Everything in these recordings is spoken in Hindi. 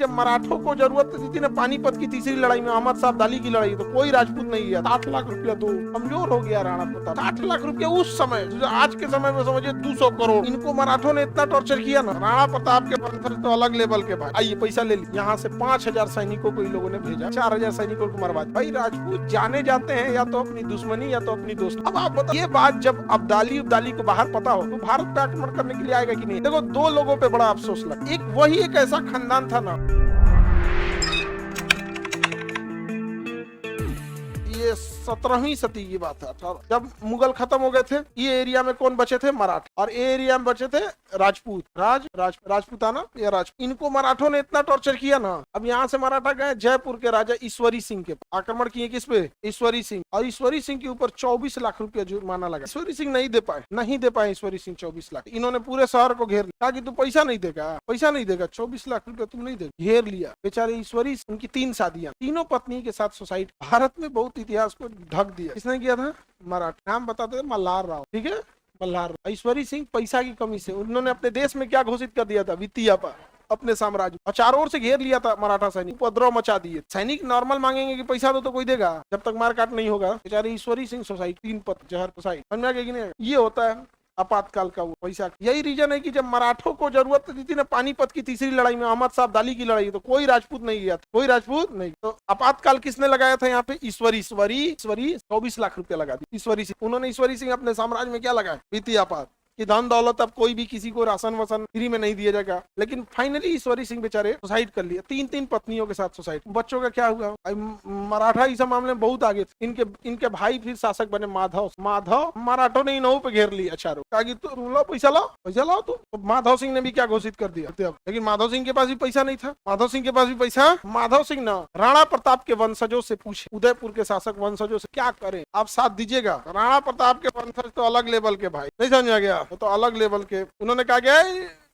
जब मराठों को जरूरत थी ना पानीपत की तीसरी लड़ाई में, अहमद साहब दाली की लड़ाई, तो कोई राजपूत नहीं गया। 60 लाख रुपया दो, कमजोर हो गया राणा प्रताप। 60 लाख रुपया उस समय, आज के समय में समझिए 200 करोड़। इनको मराठों ने इतना टॉर्चर किया ना, राणा प्रताप के वंशज तो अलग लेवल के भाई। आइए पैसा ले ली। यहाँ से 5000 सैनिकों को इन लोगों ने भेजा, 4000 सैनिकों को मरवा दिया। भाई राजपूत जाने जाते हैं या तो अपनी दुश्मनी या तो अपनी दोस्ती। अब आप बताइए, ये बात जब अब्दाली को बाहर पता हो तो भारत पे आक्रमण करने के लिए आएगा कि नहीं? देखो, दो लोगों पे बड़ा अफसोस लगा। एक वही एक ऐसा खानदान था ना, ये 17वीं सदी की बात है, जब मुगल खत्म हो गए थे, ये एरिया में कौन बचे थे? मराठा। और ये एरिया में बचे थे राजपूत। राजपूताना या राजपूत। इनको मराठों ने इतना टॉर्चर किया ना, अब यहाँ से मराठा गए जयपुर के राजा ईश्वरी सिंह के आक्रमण किए। किस पे? ईश्वरी सिंह। और ईश्वरी सिंह के ऊपर 24 लाख रुपया जुर्माना लगा। ईश्वरी सिंह नहीं दे पाए ईश्वरी सिंह 24 लाख। इन्होंने पूरे शहर को घेर लिया, कहा कि तू पैसा नहीं देगा, 24 लाख रुपया तुम नहीं देगा। घेर लिया बेचारे ईश्वरी। उनकी 3 शादियां, तीनों पत्नी के साथ सोसाइटी। भारत में बहुत इतिहास को ढक दिया। किसने किया था? मराठा। नाम बताते थे मल्हार राव, ठीक है, मल्हार। ईश्वरी सिंह पैसा की कमी से उन्होंने अपने देश में क्या घोषित कर दिया था? वित्तीय व्यापार, अपने साम्राज्य, और चारों ओर से घेर लिया था मराठा सैनिक, उपद्रव मचा दिए। सैनिक नॉर्मल मांगेंगे कि पैसा दो तो कोई देगा, जब तक मारकाट नहीं होगा। बेचारे ईश्वरी सिंह सोसाइटी, 3 पद जहर सोसाइटी, समझ में आ गया कि नहीं? ये होता है आपातकाल का वो पैसा। यही रीजन है कि जब मराठों को जरूरत थी ना पानीपत की तीसरी लड़ाई में, अहमद साहब दाली की लड़ाई, तो कोई राजपूत नहीं गया, कोई राजपूत नहीं। तो आपातकाल किसने लगाया था यहाँ पे? ईश्वरी 24 लाख रुपया लगा दी ईश्वरी सिंह। उन्होंने ईश्वरी सिंह अपने साम्राज्य में क्या लगाया? वित्तीय आपात, कि धन दौलत अब कोई भी किसी को राशन वसन फ्री में नहीं दिया जाएगा। लेकिन फाइनली ईश्वरी सिंह बेचारे सुसाइड कर लिया, 3 पत्नियों के साथ सुसाइड। बच्चों का क्या हुआ? मराठा इस मामले में बहुत आगे थे। इनके भाई फिर शासक बने माधव। मराठों ने इन्हों पे घेर लिया चारों, कहा कि तुम लो पैसा लाओ तुम। तो माधव सिंह ने भी क्या घोषित कर दिया? लेकिन माधव सिंह के पास भी पैसा नहीं था। माधव सिंह ना राणा प्रताप के वंशजों से पूछे, उदयपुर के शासक वंशजों से, क्या करें, आप साथ दीजिएगा? राणा प्रताप के वंशज तो अलग लेवल के भाई, नहीं समझ आ गया? तो अलग लेवल के। उन्होंने कहा गया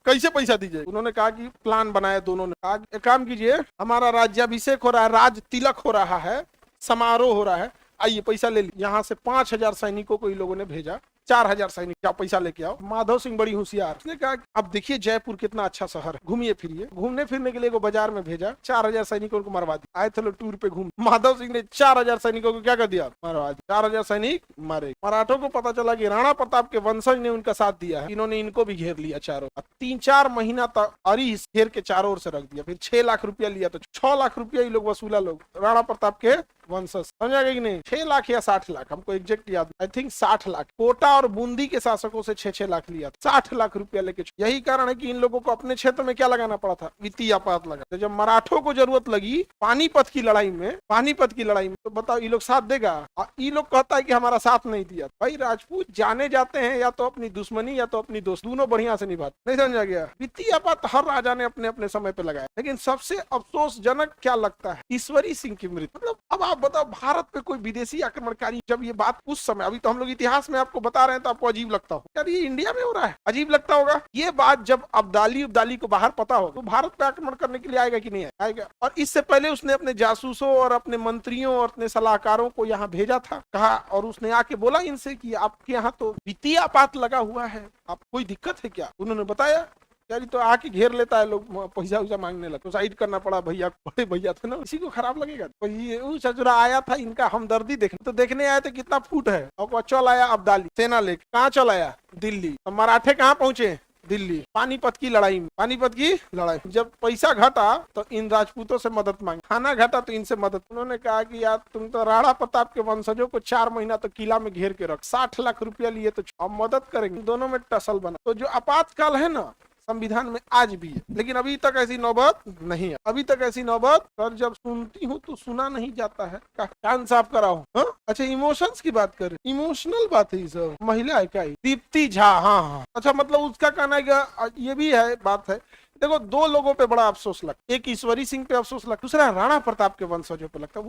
कैसे पैसा दीजिए? उन्होंने कहा कि प्लान बनाया। दोनों ने कहा एक काम कीजिए, हमारा राज्याभिषेक हो रहा है, राज तिलक हो रहा है, समारोह हो रहा है, आइए पैसा ले लीजिए। यहाँ से 5000 सैनिकों को इन लोगों ने भेजा, 4000 सैनिक, क्या पैसा लेके आओ। माधव सिंह बड़ी होशियार, उसने कहा अब देखिए जयपुर कितना अच्छा शहर है, घूमिए फिरिए। घूमने फिरने के लिए वो बाजार में भेजा, 4000 सैनिकों को मरवा दिया। आए थे लोग टूर पे घूम, माधव सिंह ने 4000 सैनिकों को क्या कर दिया? मरवा दिया। 4000 सैनिक मारे। मराठों को पता चला कि राणा प्रताप के वंशज ने उनका साथ दिया है, इन्होंने इनको भी घेर लिया चारों। 3-4 महीना तक अरी घेर के चारों ओर से रख दिया। फिर 6 लाख रुपया लिया, तो 6 लाख रुपया ये लोग वसूला, लोग राणा प्रताप के वंशज। समझा गया कि नहीं? 6 लाख या 60 लाख, हमको एग्जैक्ट याद, आई थिंक 60 लाख। कोटा और बूंदी के शासकों से 6-6 लाख लिया, 60 लाख रुपया लेके। यही कारण है कि इन लोगों को अपने क्षेत्र में क्या लगाना पड़ा था? वित्तीय आपात लगा। तो जब मराठों को जरूरत लगी पानीपत की लड़ाई में, तो बताओ ये लोग साथ देगा? ये लोग कहता है कि हमारा साथ नहीं दिया। भाई राजपूत जाने जाते हैं या तो अपनी दुश्मनी या तो अपनी दोस्त, दोनों बढ़िया से निभाते। नहीं समझा गया? वित्तीय आपात हर राजा ने अपने अपने समय पे लगाया। लेकिन सबसे अफसोसजनक क्या लगता है? ईश्वरी सिंह की मृत्यु। मतलब अब आप बताओ, भारत पे कोई विदेशी आक्रमणकारी, जब ये बात उस समय, अभी तो हम लोग इतिहास में आपको बता रहे हैं तो आपको अजीब लगता हो, यार ये इंडिया में हो रहा है, अजीब लगता होगा। ये बात जब अब्दाली को बाहर पता हो तो भारत पे आक्रमण करने के लिए आएगा कि नहीं आएगा? और इससे पहले उसने अपने जासूसों और अपने मंत्रियों और अपने सलाहकारों को यहाँ भेजा था, कहा, और उसने आके बोला इनसे कि आपके यहाँ तो वित्तीय आपात लगा हुआ है, आप कोई दिक्कत है क्या? उन्होंने बताया यार तो आके घेर लेता है, लोग पैसा वैसा मांगने लगे, तो साइड करना पड़ा। भैया बड़े भैया थे ना, इसी को खराब लगेगा। तो ये सजुरा आया था इनका हमदर्दी देखने, तो देखने आया तो कितना फूट है, और चल आया अब्दाली सेना लेके। कहाँ चल आया? दिल्ली। तो मराठे कहाँ पहुंचे? दिल्ली। पानीपत की लड़ाई में, जब पैसा घटा तो इन राजपूतों से मदद मांगी, खाना घटा तो इनसे मदद। उन्होंने कहा कि यार तुम तो राणा प्रताप के वंशजों को 4 महीना तो किला में घेर के रख, 60 लाख रुपया लिए तो हम मदद करेंगे। दोनों में टसल बना। तो जो आपातकाल है ना संविधान में आज भी है, लेकिन अभी तक ऐसी नौबत नहीं है। अभी तक ऐसी नौबत, पर जब सुनती हूँ तो सुना नहीं जाता है। कान साफ कराओ। अच्छा, इमोशंस की बात करें, इमोशनल बात है सब। महिला है क्या? दीप्ति झा। हाँ। अच्छा, मतलब उसका कहना है, ये भी है, बात है। देखो, 2 लोगों पे बड़ा अफसोस लगता, एक ईश्वरी सिंह पे अफसोस लगता, दूसरा राणा प्रताप के वंशजों पे लगता।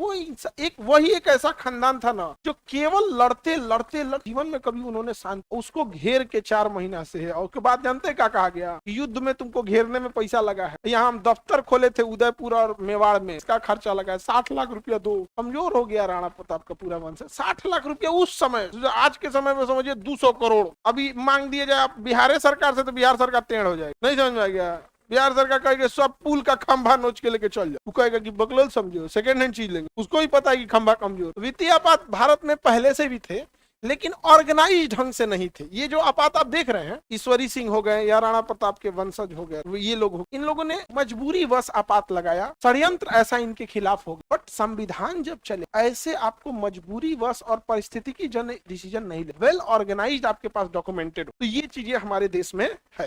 वही एक ऐसा खानदान था ना, जो केवल लड़ते जीवन में कभी उन्होंने शांत, उसको घेर के 4 महीना से है। और उसके बाद जानते क्या कहा गया? युद्ध में तुमको घेरने में पैसा लगा है। यहाँ हम दफ्तर खोले थे उदयपुर और मेवाड़ में, इसका खर्चा लगा है, 60 लाख रुपया दो। कमजोर हो गया राणा प्रताप का पूरा वंश। 60 लाख रुपया उस समय, आज के समय में समझिए 200 करोड़ अभी मांग दिए जाए बिहार सरकार से, तो बिहार सरकार टेढ़ हो जाएगी। नहीं समझ में आ गया? बिहार सरकार कहेगी सब पुल का खंभा नोच के लेके चल जाओ, वो कहेगा कि बकलोल समझो, सेकेंड हैंड चीज लेंगे, उसको ही पता है कि खंभा कमजोर। वित्तीय आपात भारत में पहले से भी थे, लेकिन ऑर्गेनाइज ढंग से नहीं थे। ये जो आपात आप देख रहे हैं, ईश्वरी सिंह हो गए या राणा प्रताप के वंशज हो गए, ये लोग हो, इन लोगों ने मजबूरी वश आपात लगाया, षड्यंत्र ऐसा इनके खिलाफ हो गया। बट संविधान जब चले, ऐसे आपको मजबूरी वश और परिस्थिति की जन डिसीजन नहीं ले, वेल ऑर्गेनाइज्ड आपके पास डॉक्यूमेंटेड हो, तो ये चीजें हमारे देश में है।